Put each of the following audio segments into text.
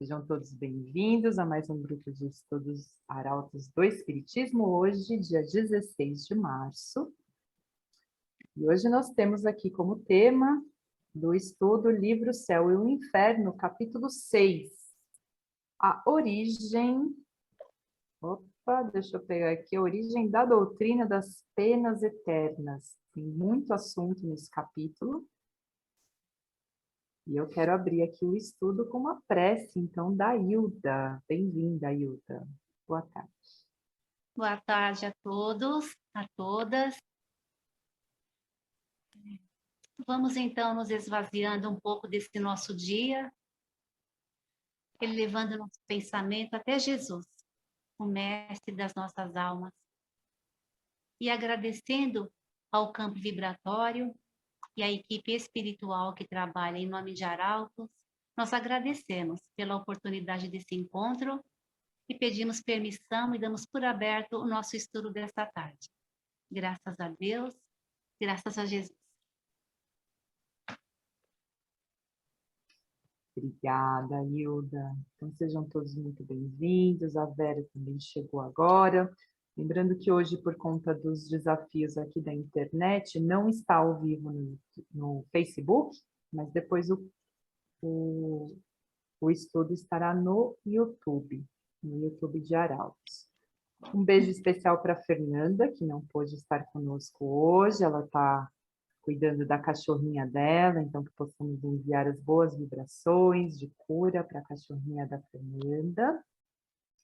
Sejam todos bem-vindos a mais um grupo de estudos Arautos do Espiritismo, hoje, dia 16 de março. E hoje nós temos aqui como tema do estudo o livro Céu e o Inferno, capítulo 6. A origem... deixa eu pegar aqui. A origem da doutrina das penas eternas. Tem muito assunto nesse capítulo. E eu quero abrir aqui o estudo com uma prece, então, da Hilda. Bem-vinda, Hilda. Boa tarde. Boa tarde a todos, a todas. Vamos, então, nos esvaziando um pouco desse nosso dia, elevando nosso pensamento até Jesus, o mestre das nossas almas, e agradecendo ao campo vibratório e à equipe espiritual que trabalha em nome de Arautos. Nós agradecemos pela oportunidade desse encontro e pedimos permissão e damos por aberto o nosso estudo desta tarde. Graças a Deus, graças a Jesus. Obrigada, Hilda. Então, sejam todos muito bem-vindos. A Vera também chegou agora. Lembrando que hoje, por conta dos desafios aqui da internet, não está ao vivo no Facebook, mas depois o estudo estará no YouTube de Arautos. Um beijo especial para a Fernanda, que não pôde estar conosco hoje. Ela está cuidando da cachorrinha dela, então que possamos enviar as boas vibrações de cura para a cachorrinha da Fernanda.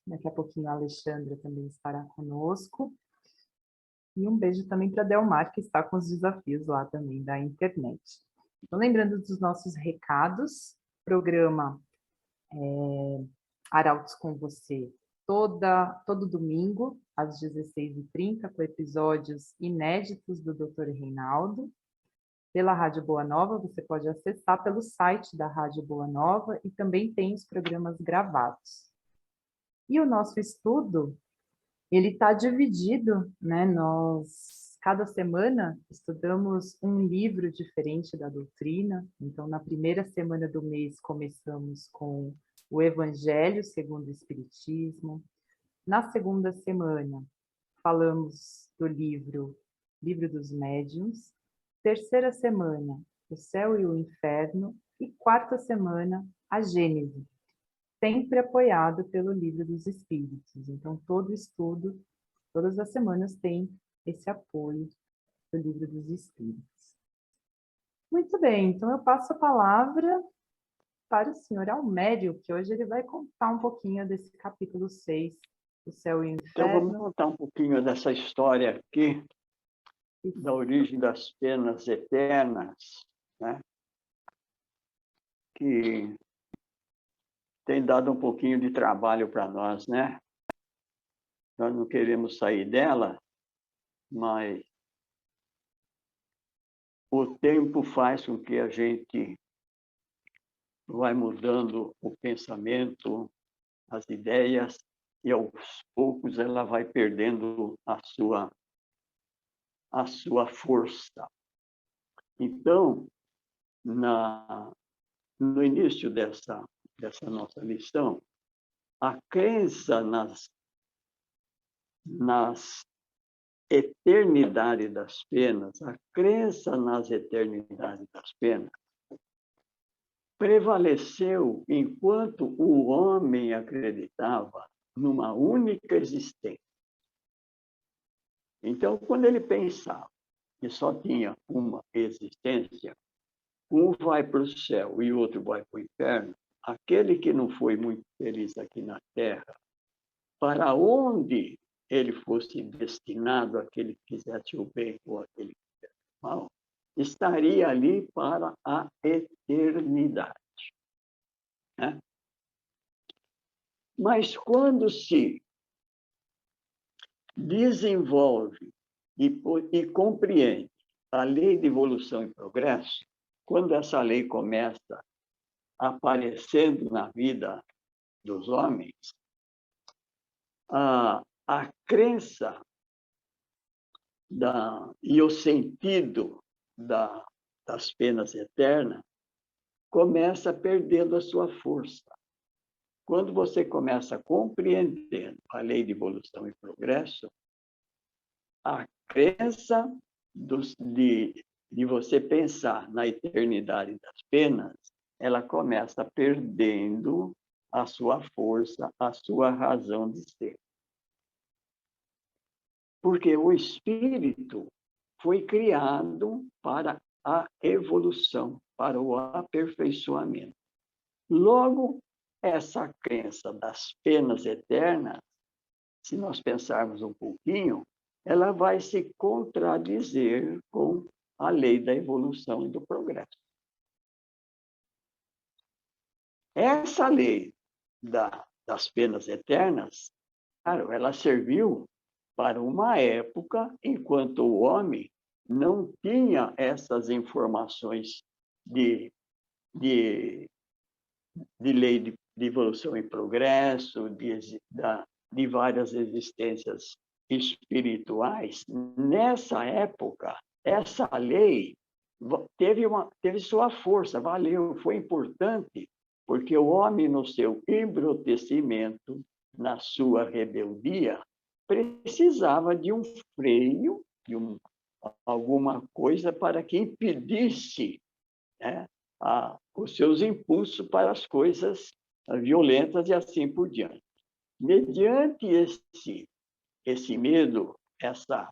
Daqui a pouquinho a Alexandra também estará conosco. E um beijo também para a Delmar, que está com os desafios lá também da internet. Então, lembrando dos nossos recados, programa Arautos com você, todo domingo, às 16h30, com episódios inéditos do Dr. Reinaldo. Pela Rádio Boa Nova, você pode acessar pelo site da Rádio Boa Nova e também tem os programas gravados. E o nosso estudo, ele está dividido, né? Nós, cada semana, estudamos um livro diferente da doutrina. Então, na primeira semana do mês, começamos com o Evangelho segundo o Espiritismo. Na segunda semana, falamos do livro dos Médiuns. Terceira semana, o Céu e o Inferno. E quarta semana, a Gênese, sempre apoiado pelo Livro dos Espíritos. Então, todo estudo, todas as semanas, tem esse apoio do Livro dos Espíritos. Muito bem, então eu passo a palavra para o senhor Almério, que hoje ele vai contar um pouquinho desse capítulo 6, o Céu e o Inferno. Então, vamos contar um pouquinho dessa história aqui, da origem das penas eternas, né? Que tem dado um pouquinho de trabalho para nós, né? Nós não queremos sair dela, mas o tempo faz com que a gente vai mudando o pensamento, as ideias, e aos poucos ela vai perdendo a sua força. Então, no início dessa nossa lição, a crença nas eternidades das penas, a crença nas eternidades das penas, prevaleceu enquanto o homem acreditava numa única existência. Então, quando ele pensava que só tinha uma existência, um vai para o céu e o outro vai para o inferno, aquele que não foi muito feliz aqui na Terra, para onde ele fosse destinado, aquele que quisesse o bem ou aquele que quisesse o mal, estaria ali para a eternidade, né? Mas quando se desenvolve e compreende a lei de evolução e progresso, quando essa lei começa aparecendo na vida dos homens, a crença e o sentido das penas eternas começa perdendo a sua força. quando você começa a compreender a lei de evolução e progresso, a crença de você pensar na eternidade das penas, ela começa perdendo a sua força, a sua razão de ser. Porque o espírito foi criado para a evolução, para o aperfeiçoamento. Logo, essa crença das penas eternas, se nós pensarmos um pouquinho, ela vai se contradizer com a lei da evolução e do progresso. Essa lei das penas eternas, claro, ela serviu para uma época enquanto o homem não tinha essas informações de lei de evolução e progresso, de várias existências espirituais. Nessa época, essa lei teve sua força, valeu, foi importante, porque o homem, no seu embrutecimento, na sua rebeldia, precisava de um freio, alguma coisa para que impedisse, né, os seus impulsos para as coisas violentas e assim por diante. Mediante esse medo, essa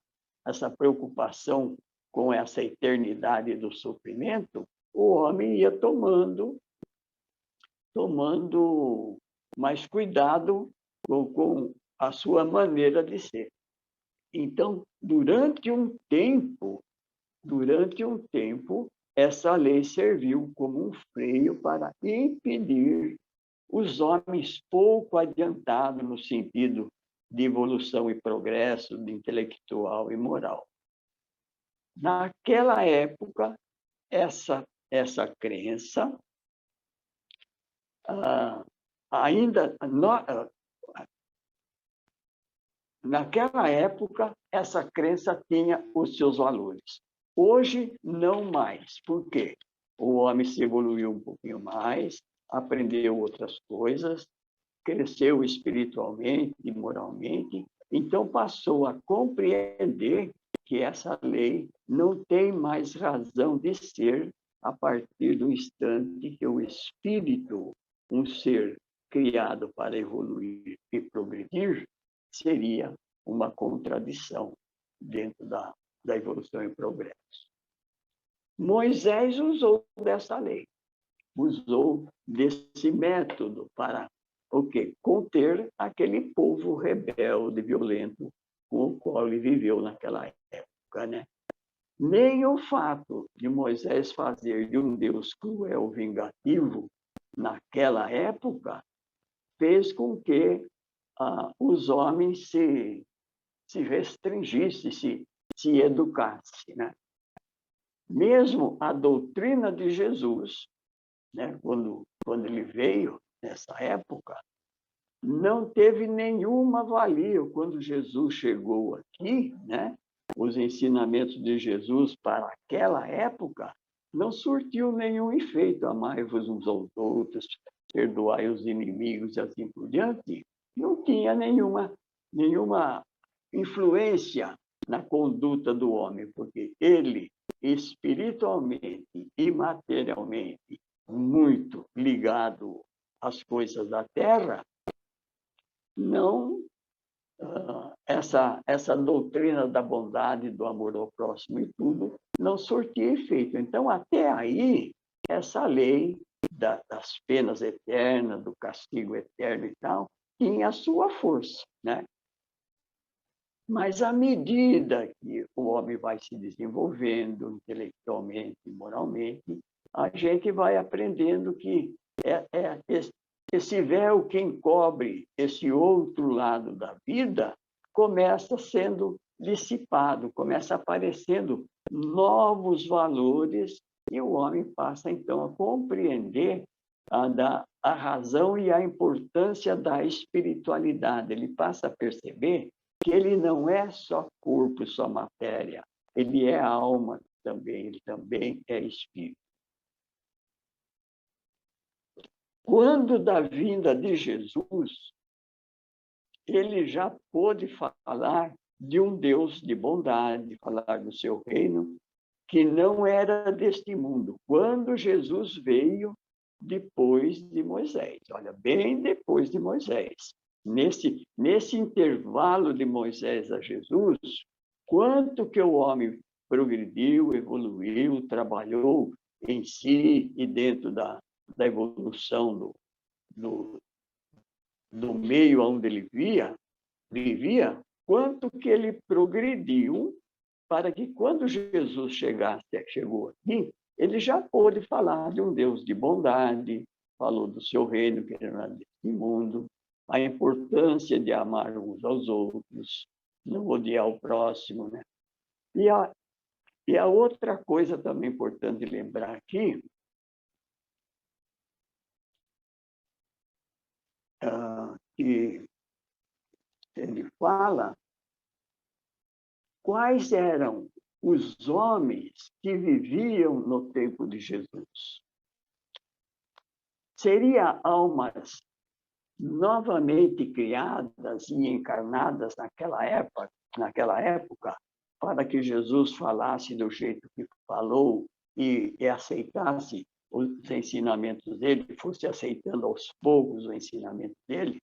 preocupação com essa eternidade do sofrimento, o homem ia tomando mais cuidado com a sua maneira de ser. Então, durante um tempo, essa lei serviu como um freio para impedir os homens pouco adiantados no sentido de evolução e progresso, de intelectual e moral. Naquela época, essa crença naquela época, essa crença tinha os seus valores. Hoje, não mais. Por quê? O homem se evoluiu um pouquinho mais, aprendeu outras coisas, cresceu espiritualmente e moralmente, então passou a compreender que essa lei não tem mais razão de ser a partir do instante que o espírito, um ser criado para evoluir e progredir, seria uma contradição dentro da evolução e progresso. Moisés usou dessa lei, usou desse método para o quê? Conter aquele povo rebelde, violento, com o qual ele viveu naquela época, né? Nem o fato de Moisés fazer de um Deus cruel, vingativo, naquela época, fez com que os homens se restringissem, se educassem, né? Mesmo a doutrina de Jesus, né, quando ele veio, nessa época, não teve nenhuma valia. Quando Jesus chegou aqui, né, os ensinamentos de Jesus para aquela época não surtiu nenhum efeito. Amai-vos uns aos outros, perdoai os inimigos e assim por diante. Não tinha nenhuma influência na conduta do homem, porque ele, espiritualmente e materialmente, muito ligado às coisas da terra, não essa doutrina da bondade, do amor ao próximo e tudo, não surtia efeito. Então, até aí, essa lei das penas eternas, do castigo eterno e tal, tinha a sua força, né? Mas, à medida que o homem vai se desenvolvendo intelectualmente e moralmente, a gente vai aprendendo que esse véu que encobre esse outro lado da vida começa sendo dissipado, começa aparecendo novos valores e o homem passa, então, a compreender a razão e a importância da espiritualidade. Ele passa a perceber que ele não é só corpo, só matéria, ele é alma também, ele também é espírito. quando da vinda de Jesus, ele já pôde falar de um Deus de bondade, falar do seu reino, que não era deste mundo. Quando Jesus veio depois de Moisés, olha, bem depois de Moisés. Nesse intervalo de Moisés a Jesus, quanto que o homem progrediu, evoluiu, trabalhou em si e dentro da evolução do meio onde ele vivia, quanto que ele progrediu para que quando Jesus chegou aqui, ele já pôde falar de um Deus de bondade, falou do seu reino que era deste mundo, a importância de amar uns aos outros, não odiar o próximo, né? E a outra coisa também importante lembrar aqui, que ele fala quais eram os homens que viviam no tempo de Jesus. Seriam almas novamente criadas e encarnadas naquela época, para que Jesus falasse do jeito que falou e aceitasse os ensinamentos dele, fosse aceitando aos poucos o ensinamento dele?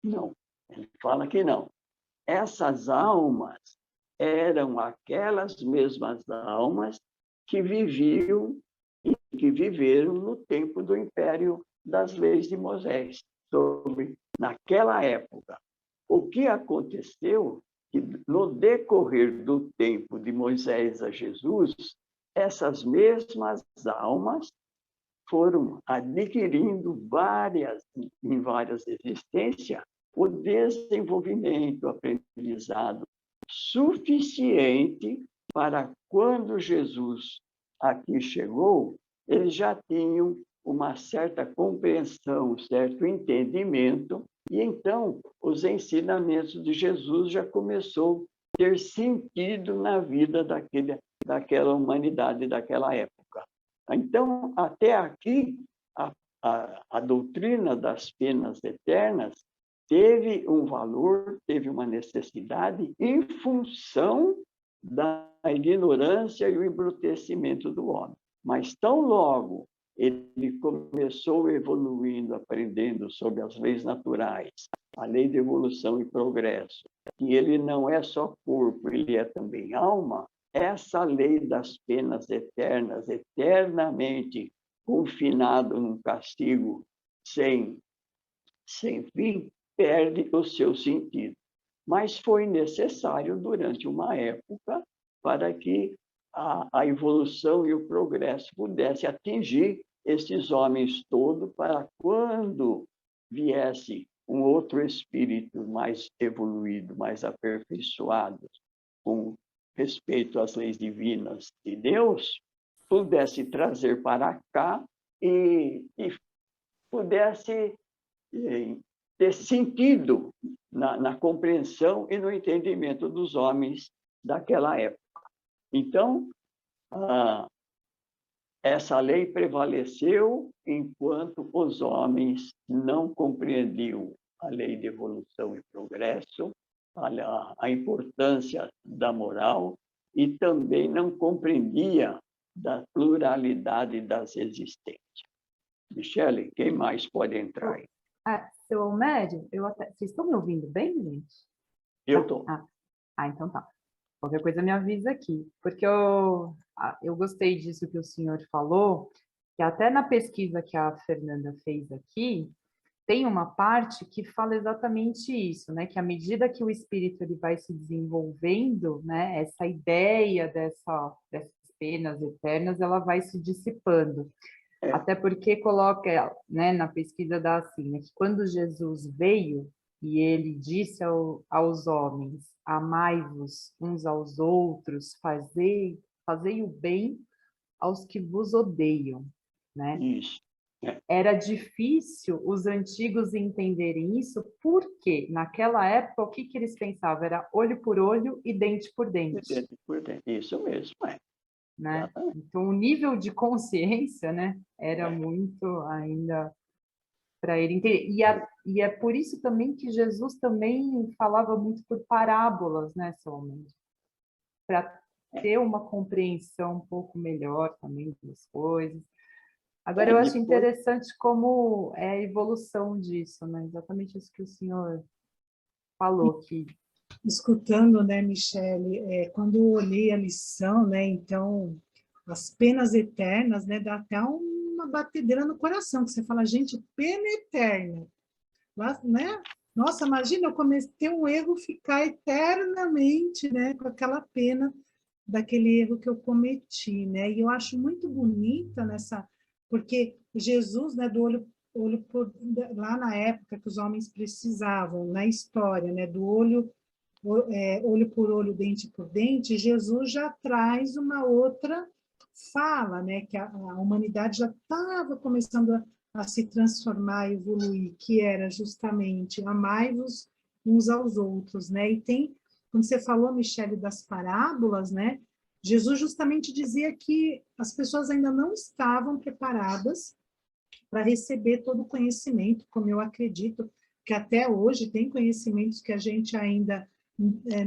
Não, ele fala que não. Essas almas eram aquelas mesmas almas que viviam e que viveram no tempo do Império das Leis de Moisés. Naquela época, o que aconteceu que no decorrer do tempo de Moisés a Jesus, essas mesmas almas foram adquirindo em várias existências, o desenvolvimento, o aprendizado suficiente para quando Jesus aqui chegou, eles já tinham uma certa compreensão, um certo entendimento, e então os ensinamentos de Jesus já começou a ter sentido na vida daquela humanidade daquela época. Então, até aqui, a doutrina das penas eternas teve um valor, teve uma necessidade em função da ignorância e o embrutecimento do homem. Mas tão logo ele começou evoluindo, aprendendo sobre as leis naturais, a lei de evolução e progresso, que ele não é só corpo, ele é também alma, essa lei das penas eternas, eternamente confinado num castigo sem fim, perde o seu sentido. Mas foi necessário durante uma época para que a evolução e o progresso pudesse atingir esses homens todos, para quando viesse um outro espírito mais evoluído, mais aperfeiçoado, com respeito às leis divinas de Deus, pudesse trazer para cá e pudesse ter sentido na compreensão e no entendimento dos homens daquela época. Então, essa lei prevaleceu enquanto os homens não compreendiam a lei de evolução e progresso, a importância da moral, e também não compreendia da pluralidade das existências. Michele, quem mais pode entrar aí? Seu Almério, vocês estão me ouvindo bem, gente? Eu estou. Então tá. Qualquer coisa me avisa aqui, porque eu gostei disso que o senhor falou, que até na pesquisa que a Fernanda fez aqui, tem uma parte que fala exatamente isso, né? Que à medida que o espírito ele vai se desenvolvendo, né? Essa ideia dessas penas eternas, ela vai se dissipando. Até porque coloca, né, na pesquisa da assim, né, que quando Jesus veio e ele disse aos homens, amai-vos uns aos outros, fazei o bem aos que vos odeiam, né? Isso. Era difícil os antigos entenderem isso, porque naquela época o que eles pensavam? Era olho por olho e dente por dente. Dente por dente. Isso mesmo, Né? Então, o nível de consciência, né, era muito ainda para ele entender. E é por isso também que Jesus também falava muito por parábolas, né, Salomão? Para ter uma compreensão um pouco melhor também das coisas. Agora, eu acho interessante como é a evolução disso, né? Exatamente isso que o senhor falou, que... Escutando, né, Michele, quando eu olhei a lição, né, então, as penas eternas, né, dá até uma batedeira no coração, que você fala, gente, pena eterna, né? Nossa, imagina eu cometer um erro, ficar eternamente, né, com aquela pena daquele erro que eu cometi, né? E eu acho muito bonita nessa, porque Jesus, né, do lá na época que os homens precisavam, na história, né, do olho por olho, dente por dente, Jesus já traz uma outra fala, né, que a humanidade já estava começando a se transformar, evoluir, que era justamente amai-vos uns aos outros, né? E tem, quando você falou, Michele, das parábolas, né? Jesus justamente dizia que as pessoas ainda não estavam preparadas para receber todo o conhecimento, como eu acredito que até hoje tem conhecimentos que a gente ainda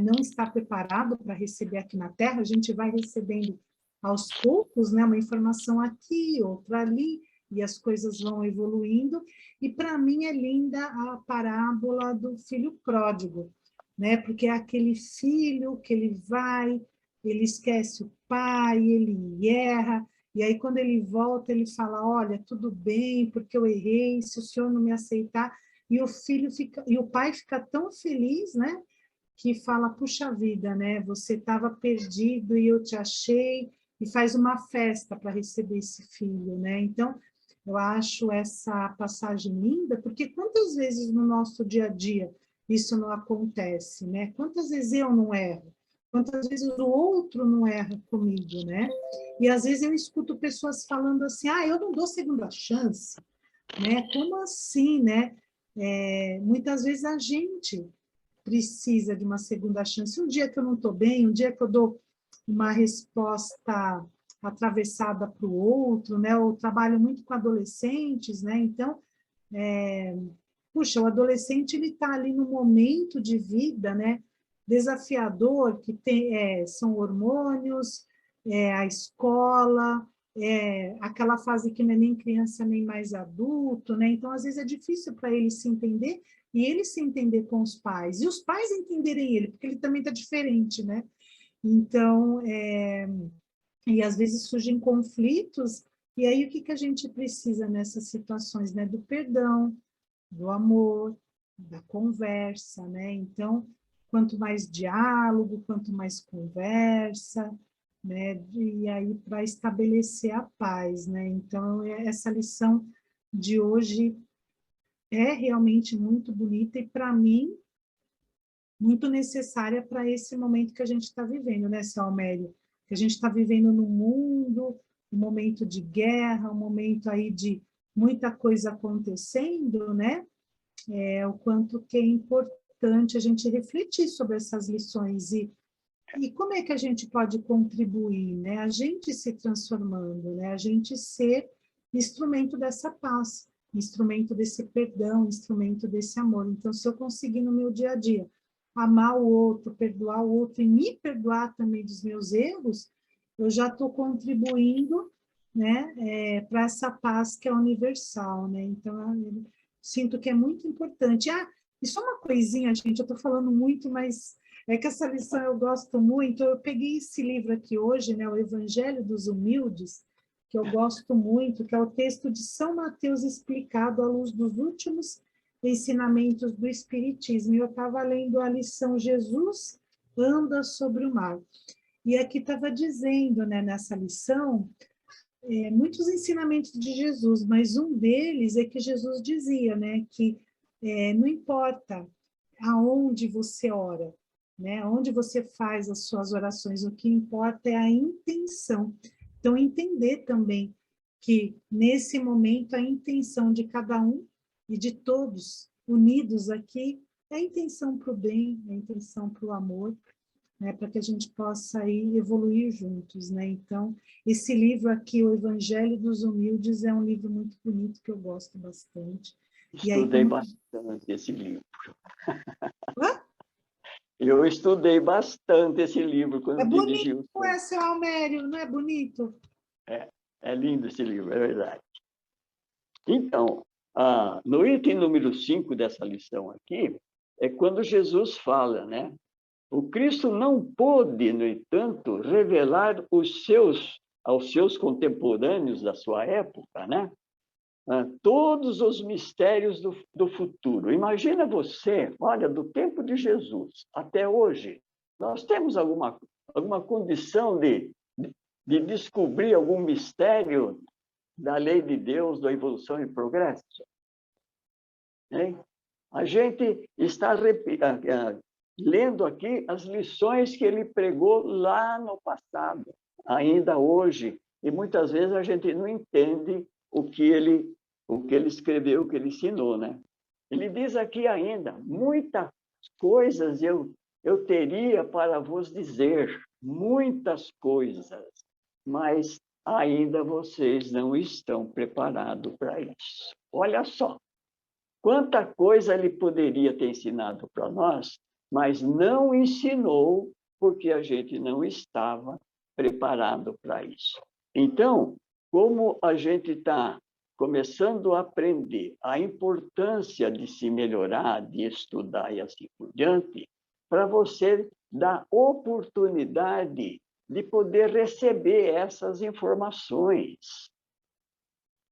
não está preparado para receber aqui na Terra, a gente vai recebendo aos poucos, né, uma informação aqui, outra ali, e as coisas vão evoluindo. E para mim é linda a parábola do filho pródigo, né, porque é aquele filho que ele vai, ele esquece o pai, ele erra, e aí quando ele volta, ele fala, olha, tudo bem, porque eu errei, se o senhor não me aceitar, e o filho fica, e o pai fica tão feliz, né, que fala, puxa vida, né, você estava perdido e eu te achei, e faz uma festa para receber esse filho, né? Então, eu acho essa passagem linda, porque quantas vezes no nosso dia a dia isso não acontece, né? Quantas vezes eu não erro? Quantas vezes o outro não erra comigo, né? E às vezes eu escuto pessoas falando assim, eu não dou segunda chance, né? Como assim, né? Muitas vezes a gente precisa de uma segunda chance. Um dia que eu não estou bem, um dia que eu dou uma resposta atravessada para o outro, né? Eu trabalho muito com adolescentes, né? Então, puxa, o adolescente ele está ali no momento de vida, né? Desafiador, que são hormônios, a escola, aquela fase que não é nem criança nem mais adulto, né? Então, às vezes é difícil para ele se entender e ele se entender com os pais, e os pais entenderem ele, porque ele também está diferente, né? Então, e às vezes surgem conflitos, e aí o que a gente precisa nessas situações, né? Do perdão, do amor, da conversa, né? Então, quanto mais diálogo, quanto mais conversa, né? E aí para estabelecer a paz, né? Então, essa lição de hoje é realmente muito bonita e, para mim, muito necessária para esse momento que a gente está vivendo, né, seu Almério? Que a gente está vivendo no mundo, um momento de guerra, um momento aí de muita coisa acontecendo, né? O quanto que é importante a gente refletir sobre essas lições e como é que a gente pode contribuir, né? A gente se transformando, né? A gente ser instrumento dessa paz, instrumento desse perdão, instrumento desse amor. Então, se eu conseguir no meu dia a dia amar o outro, perdoar o outro e me perdoar também dos meus erros, eu já estou contribuindo, né, para essa paz que é universal, né? Então, eu sinto que é muito importante. E só uma coisinha, gente, eu estou falando muito, mas é que essa lição eu gosto muito. Eu peguei esse livro aqui hoje, né, o Evangelho dos Humildes, que eu gosto muito, que é o texto de São Mateus explicado à luz dos últimos ensinamentos do Espiritismo. E eu estava lendo a lição Jesus anda sobre o mar. E aqui estava dizendo, né, nessa lição, muitos ensinamentos de Jesus, mas um deles é que Jesus dizia, né, que não importa aonde você ora, né, onde você faz as suas orações, o que importa é a intenção. Então, entender também que, nesse momento, a intenção de cada um e de todos unidos aqui é a intenção para o bem, é a intenção para o amor, né, para que a gente possa aí evoluir juntos, né? Então, esse livro aqui, O Evangelho dos Humildes, é um livro muito bonito que eu gosto bastante. Estudei bastante esse livro. Eu estudei bastante esse livro quando dirigi o Bonito, é, seu Almério, não é bonito? É lindo esse livro, é verdade. Então, no item número 5 dessa lição aqui, é quando Jesus fala, né? O Cristo não pôde, no entanto, revelar aos seus contemporâneos da sua época, né? Todos os mistérios do futuro. Imagina você, olha, do tempo de Jesus até hoje, nós temos alguma condição de descobrir algum mistério da lei de Deus, da evolução e progresso? Hein? A gente está lendo aqui as lições que ele pregou lá no passado, ainda hoje, e muitas vezes a gente não entende o que ele escreveu, o que ele ensinou, né? Ele diz aqui ainda, muitas coisas eu teria para vos dizer, muitas coisas, mas ainda vocês não estão preparados para isso. Olha só, quanta coisa ele poderia ter ensinado para nós, mas não ensinou porque a gente não estava preparado para isso. Então, como a gente está começando a aprender a importância de se melhorar, de estudar e assim por diante, para você dar oportunidade de poder receber essas informações,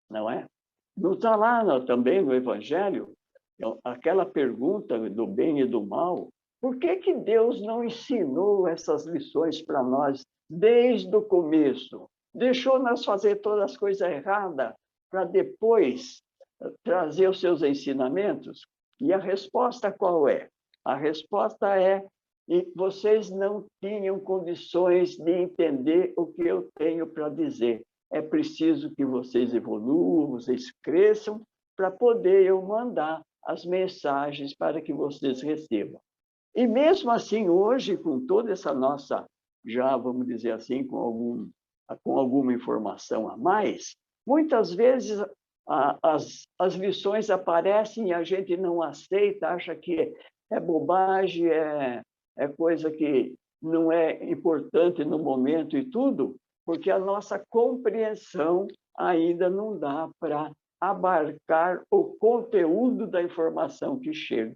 não é? Não está lá também no Evangelho aquela pergunta do bem e do mal? Por que Deus não ensinou essas lições para nós desde o começo? Deixou nós fazer todas as coisas erradas para depois trazer os seus ensinamentos? E a resposta qual é? A resposta é: e vocês não tinham condições de entender o que eu tenho para dizer. É preciso que vocês evoluam, vocês cresçam, para poder eu mandar as mensagens para que vocês recebam. E mesmo assim, hoje, com toda essa nossa, já vamos dizer assim, com alguma informação a mais, muitas vezes as lições aparecem e a gente não aceita, acha que é bobagem, é coisa que não é importante no momento e tudo, porque a nossa compreensão ainda não dá para abarcar o conteúdo da informação que chega.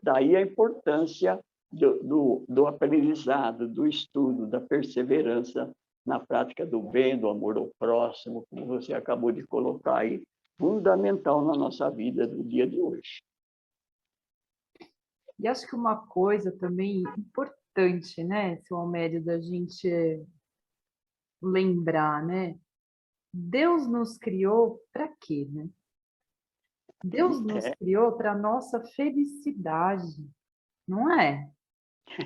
Daí a importância do aprendizado, do estudo, da perseverança na prática do bem, do amor ao próximo, como você acabou de colocar aí, fundamental na nossa vida do dia de hoje. E acho que uma coisa também importante, né, seu Almério, da gente lembrar, né? Deus nos criou para quê, né? Deus nos criou para a nossa felicidade, não é?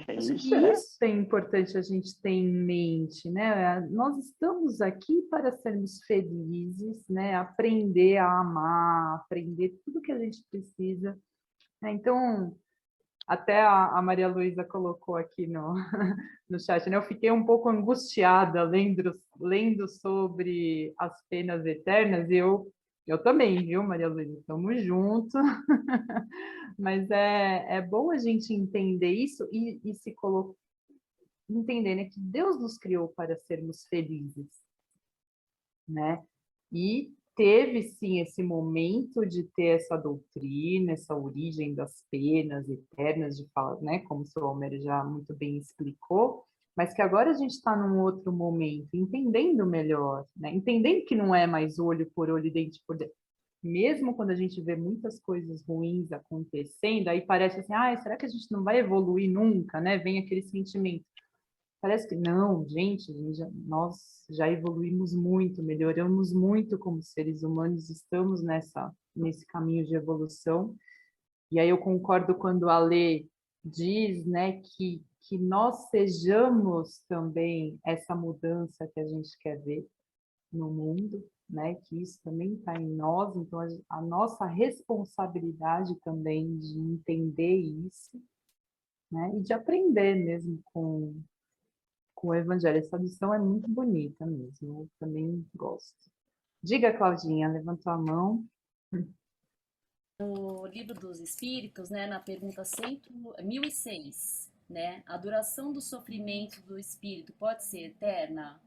Acho que isso é importante a gente ter em mente, né? Nós estamos aqui para sermos felizes, né? Aprender a amar, aprender tudo que a gente precisa, né? Então, até a Maria Luísa colocou aqui no chat, né? Eu fiquei um pouco angustiada lendo sobre as penas eternas, e eu também, viu, Maria Luísa? Estamos juntos. Mas é bom a gente entender isso e se colocar, entender, né, que Deus nos criou para sermos felizes, né? E teve, sim, esse momento de ter essa doutrina, essa origem das penas eternas, de falar, né, como o senhor Almério já muito bem explicou, mas que agora a gente está num outro momento, entendendo melhor, né? Entendendo que não é mais olho por olho, dente por dente. Mesmo quando a gente vê muitas coisas ruins acontecendo, aí parece assim, será que a gente não vai evoluir nunca, né? Vem aquele sentimento. Parece que não, gente, nós já evoluímos muito, melhoramos muito como seres humanos, estamos nesse caminho de evolução. E aí eu concordo quando a Lê diz, né, que nós sejamos também essa mudança que a gente quer ver no mundo, né, que isso também está em nós, então a nossa responsabilidade também de entender isso, né, e de aprender mesmo com o Evangelho. Essa lição é muito bonita mesmo, eu também gosto. Diga, Claudinha, levantou a mão. no Livro dos Espíritos, né, na pergunta 1006, né, a duração do sofrimento do espírito pode ser eterna?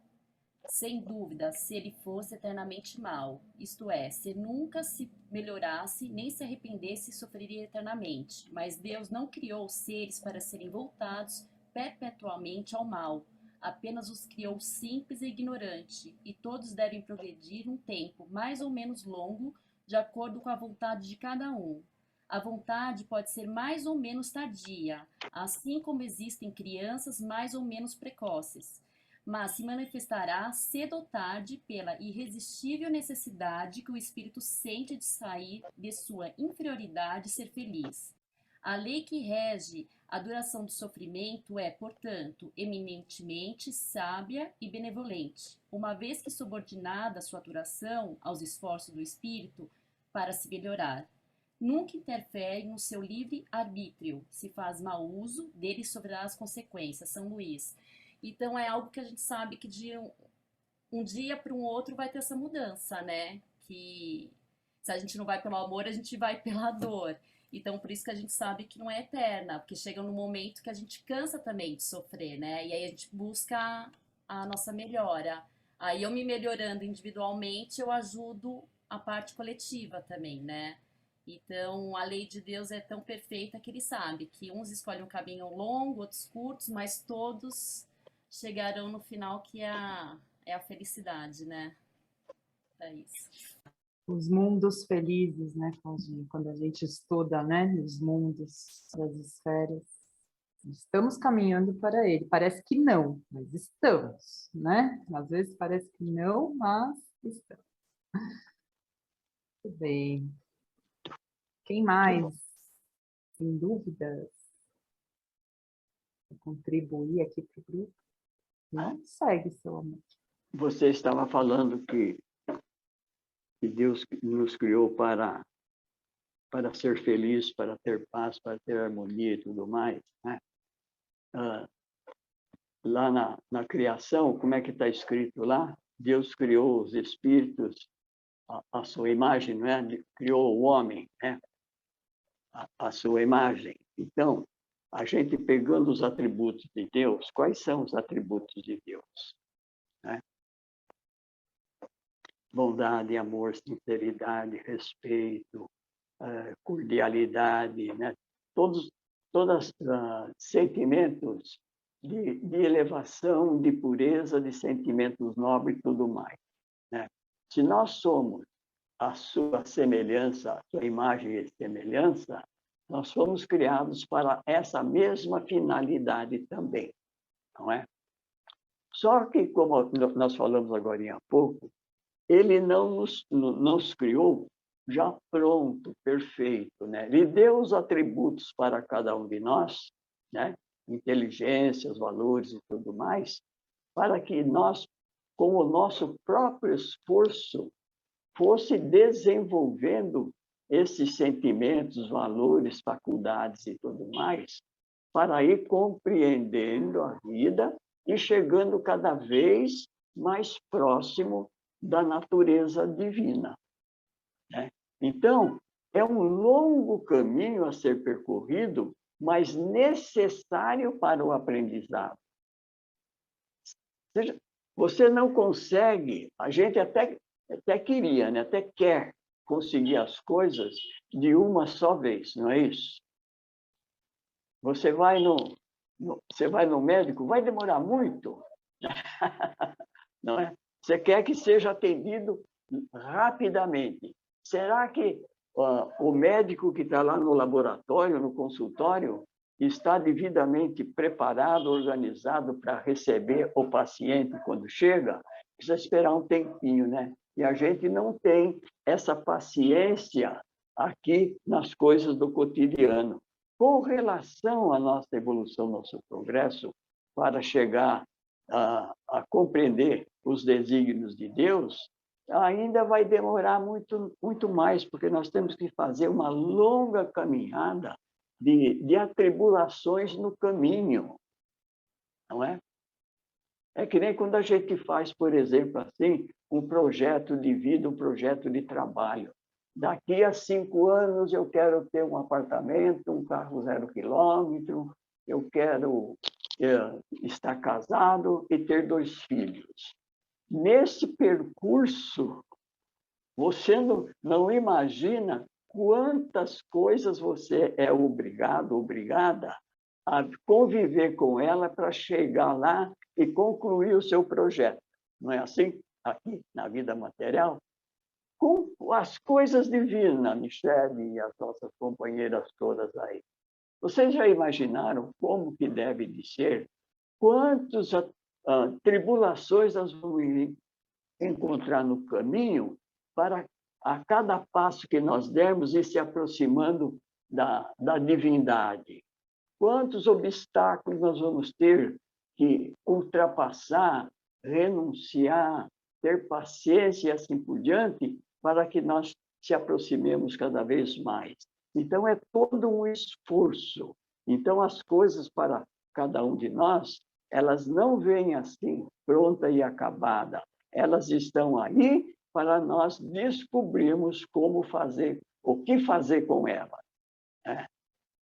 Sem dúvida, se ele fosse eternamente mal, isto é, se nunca se melhorasse, nem se arrependesse, sofreria eternamente. Mas Deus não criou os seres para serem voltados perpetuamente ao mal, apenas os criou simples e ignorante, e todos devem progredir um tempo mais ou menos longo, de acordo com a vontade de cada um. A vontade pode ser mais ou menos tardia, assim como existem crianças mais ou menos precoces, mas se manifestará cedo ou tarde pela irresistível necessidade que o espírito sente de sair de sua inferioridade e ser feliz. A lei que rege a duração do sofrimento é, portanto, eminentemente sábia e benevolente, uma vez que subordinada a sua duração aos esforços do espírito para se melhorar. Nunca interfere no seu livre arbítrio. Se faz mau uso, dele sofrerá as consequências. São Luís. Então é algo que a gente sabe que de um dia para um outro vai ter essa mudança, né? Que se a gente não vai pelo amor, a gente vai pela dor. Então por isso que a gente sabe que não é eterna, porque chega num momento que a gente cansa também de sofrer, né? E aí a gente busca a nossa melhora. Aí eu me melhorando individualmente, eu ajudo a parte coletiva também, né? Então, a lei de Deus é tão perfeita que ele sabe que uns escolhem um caminho longo, outros curtos, mas todos chegarão no final que é a felicidade, né? É isso. Os mundos felizes, né, Claudinha? Quando a gente estuda, né, os mundos das esferas, estamos caminhando para ele. Parece que não, mas estamos, né? Às vezes parece que não, mas estamos. Muito bem. Quem mais tem dúvidas? Vou contribuir aqui para o grupo? Não segue, seu amor. Você estava falando que Deus nos criou para ser feliz, para ter paz, para ter harmonia e tudo mais, né? Lá na criação, como é que está escrito lá? Deus criou os espíritos à sua imagem, não é? Criou o homem, né? A sua imagem. Então, a gente pegando os atributos de Deus, quais são os atributos de Deus? Né? Bondade, amor, sinceridade, respeito, cordialidade, né? Todos sentimentos de elevação, de pureza, de sentimentos nobres e tudo mais, né? Se nós somos a sua semelhança, a sua imagem e semelhança, nós fomos criados para essa mesma finalidade também, não é? Só que, como nós falamos agora há pouco, ele não nos criou já pronto, perfeito, né? Ele deu os atributos para cada um de nós, né? Inteligência, os valores e tudo mais, para que nós, com o nosso próprio esforço, fosse desenvolvendo esses sentimentos, valores, faculdades e tudo mais, para ir compreendendo a vida e chegando cada vez mais próximo da natureza divina, né? Então, é um longo caminho a ser percorrido, mas necessário para o aprendizado. Ou seja, você não consegue, a gente até queria, né? Até quer conseguir as coisas de uma só vez, não é isso? Você vai no médico, vai demorar muito, não é? Você quer que seja atendido rapidamente. Será que o médico que está lá no laboratório, no consultório, está devidamente preparado, organizado para receber o paciente quando chega? Precisa esperar um tempinho, né? E a gente não tem essa paciência aqui nas coisas do cotidiano. Com relação à nossa evolução, nosso progresso, para chegar a compreender os desígnios de Deus, ainda vai demorar muito, muito mais, porque nós temos que fazer uma longa caminhada de atribulações no caminho, não é? É que nem quando a gente faz, por exemplo, assim, um projeto de vida, um projeto de trabalho. daqui a 5 anos eu quero ter um apartamento, um carro 0 quilômetro, eu quero estar casado e ter 2 filhos. Nesse percurso, você não imagina quantas coisas você é obrigado, obrigada a conviver com ela para chegar lá e concluir o seu projeto. Não é assim? Aqui, na vida material? Com as coisas divinas, Michele e as nossas companheiras todas aí. Vocês já imaginaram como que deve de ser? Quantas tribulações nós vamos encontrar no caminho para, a cada passo que nós dermos, ir se aproximando da divindade? Quantos obstáculos nós vamos ter que ultrapassar, renunciar, ter paciência e assim por diante, para que nós se aproximemos cada vez mais? Então, é todo um esforço. Então, as coisas para cada um de nós, elas não vêm assim, pronta e acabada. Elas estão aí para nós descobrirmos como fazer, o que fazer com elas. Né?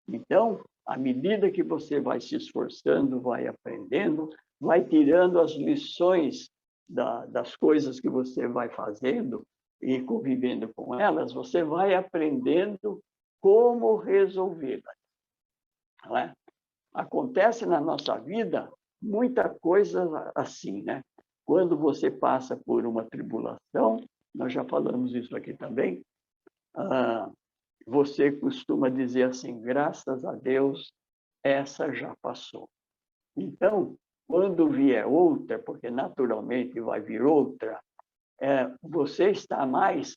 Então, à medida que você vai se esforçando, vai aprendendo, vai tirando as lições das coisas que você vai fazendo e convivendo com elas, você vai aprendendo como resolvê-las. Não é? Acontece na nossa vida muita coisa assim, né? Quando você passa por uma tribulação, nós já falamos isso aqui também, você costuma dizer assim, graças a Deus, essa já passou. Então, quando vier outra, porque naturalmente vai vir outra, você está mais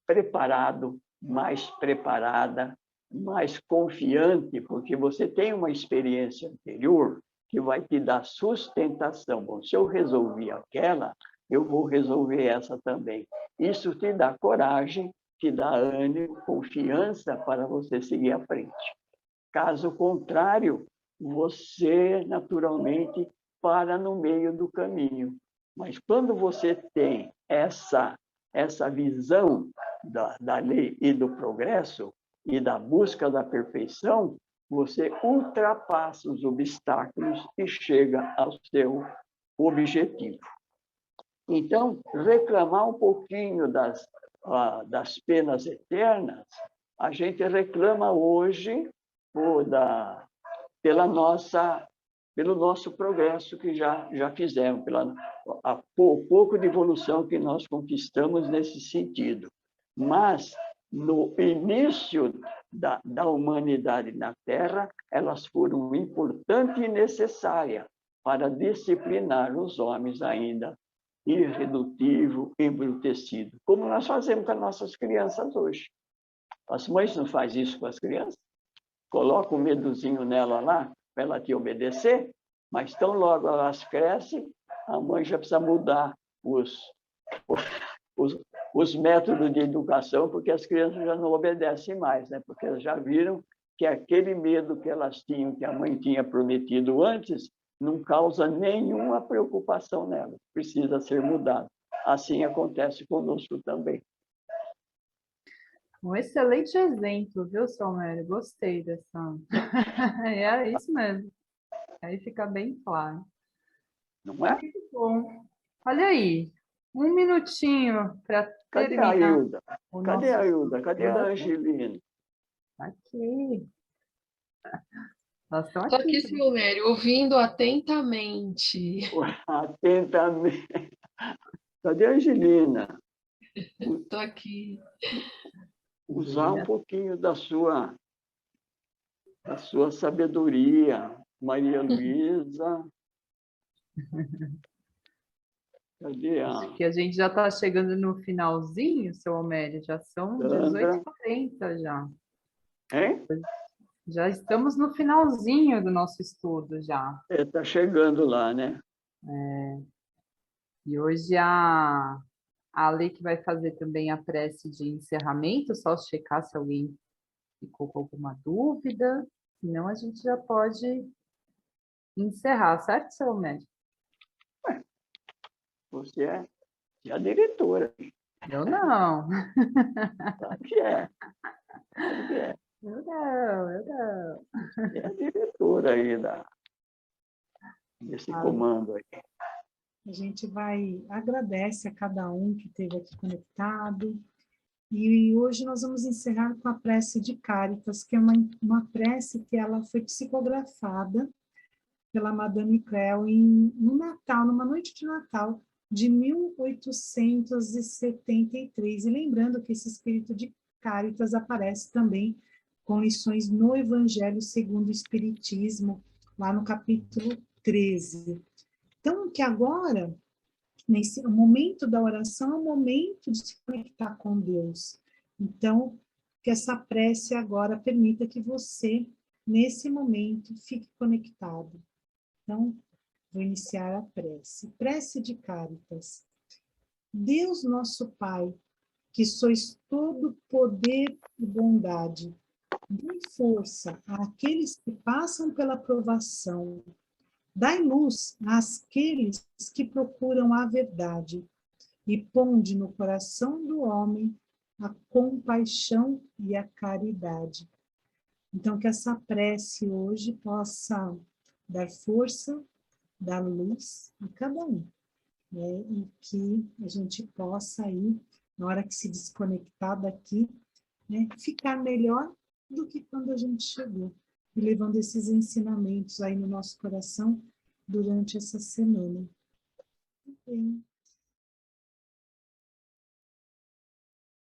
preparado, mais preparada, mais confiante, porque você tem uma experiência anterior que vai te dar sustentação. Bom, se eu resolvi aquela, eu vou resolver essa também. Isso te dá coragem, te dá ânimo, confiança para você seguir à frente. Caso contrário, você naturalmente para no meio do caminho. Mas quando você tem essa visão da lei e do progresso e da busca da perfeição, você ultrapassa os obstáculos e chega ao seu objetivo. Então, reclamar um pouquinho das penas eternas, a gente reclama hoje pelo nosso progresso que já fizemos, o pouco de evolução que nós conquistamos nesse sentido. Mas, no início da humanidade na Terra, elas foram importantes e necessárias para disciplinar os homens ainda irredutível, embrutecido, como nós fazemos com as nossas crianças hoje. As mães não fazem isso com as crianças? Coloca um medozinho nela lá, para ela te obedecer, mas tão logo elas crescem, a mãe já precisa mudar os métodos de educação, porque as crianças já não obedecem mais, né? Porque elas já viram que aquele medo que elas tinham, que a mãe tinha prometido antes, não causa nenhuma preocupação nela, precisa ser mudado. Assim acontece conosco também. Um excelente exemplo, viu, Salmério? Gostei dessa. É isso mesmo. Aí fica bem claro. Não é? Muito bom. Olha aí, um minutinho para Cadê a terminar. Hilda? Cadê a Hilda? Cadê a Angelina? Aqui. Nós estamos Estou aqui. aqui, seu Lério, ouvindo atentamente. Atentamente. Cadê a Angelina? Estou aqui. Usar um pouquinho da sua sabedoria, Maria Luísa. Cadê a Acho que a gente já está chegando no finalzinho, seu Homério, já são Sandra? 18h40 já. Hein? Já estamos no finalzinho do nosso estudo já. Está chegando lá, né? E hoje a Lei que vai fazer também a prece de encerramento, só checar se alguém ficou com alguma dúvida, senão a gente já pode encerrar, certo, seu médico? Você é a diretora. Eu não. Claro que é. Claro que é. Eu não, eu não. É a diretora aí desse comando aí. A gente vai, agradece a cada um que esteve aqui conectado. E hoje nós vamos encerrar com a prece de Cáritas, que é uma prece que ela foi psicografada pela Madame Creu no Natal, numa noite de Natal de 1873. E lembrando que esse espírito de Cáritas aparece também com lições no Evangelho segundo o Espiritismo, lá no capítulo 13. Então, que agora, o momento da oração é o momento de se conectar com Deus. Então, que essa prece agora permita que você, nesse momento, fique conectado. Então, vou iniciar a prece. Prece de Cáritas. Deus nosso Pai, que sois todo poder e bondade, dê força àqueles que passam pela provação. Dai luz àqueles que procuram a verdade e ponde no coração do homem a compaixão e a caridade. Então, que essa prece hoje possa dar força, dar luz a cada um, né? E que a gente possa aí, na hora que se desconectar daqui, né, ficar melhor do que quando a gente chegou. E levando esses ensinamentos aí no nosso coração durante essa semana. Bem.